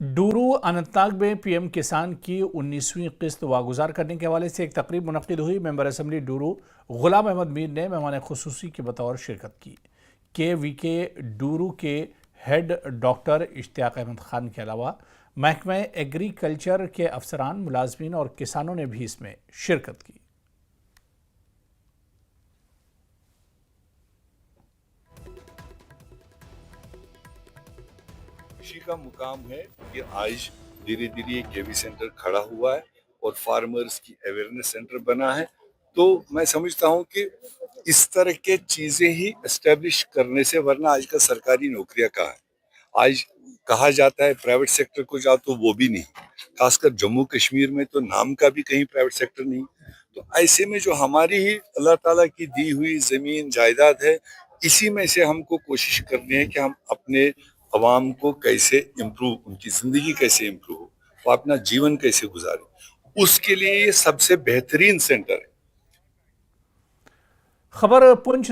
डूरू अनंतनाग में पीएम किसान की 19वीं किस्त वागुजार करने के हवाले से एक तकरीब मुनक्किद हुई। मेंबर असम्बली डूरू गुलाम अहमद मीर ने मेहमान खुसूसी के बतौर शिरकत की। KVK डूरू के हेड डॉक्टर इश्तियाक अहमद खान के अलावा महकमा एग्रीकल्चर के अफसरान, मुलाजमीन और किसानों ने भी इसमें शिरकत की। खुशी का मुकाम है कि आज धीरे धीरे ये केवी सेंटर खड़ा हुआ है और फार्मर्स की अवेयरनेस सेंटर बना है। तो मैं समझता हूँ कि इस तरह के चीजें ही एस्टेब्लिश करने से, वरना आज का सरकारी नौकरियां कहाँ है। आज कहा जाता है प्राइवेट सेक्टर को जाओ, तो वो भी नहीं। खासकर जम्मू कश्मीर में तो नाम का भी कहीं प्राइवेट सेक्टर नहीं। तो ऐसे में जो हमारी ही अल्लाह ताला की दी हुई जमीन जायदाद है, इसी में से हमको कोशिश करनी है कि हम अपने अवाम को कैसे इम्प्रूव, उनकी जिंदगी कैसे इम्प्रूव हो, वो अपना जीवन कैसे गुजारे, उसके लिए ये सबसे बेहतरीन सेंटर है। खबर पुंछ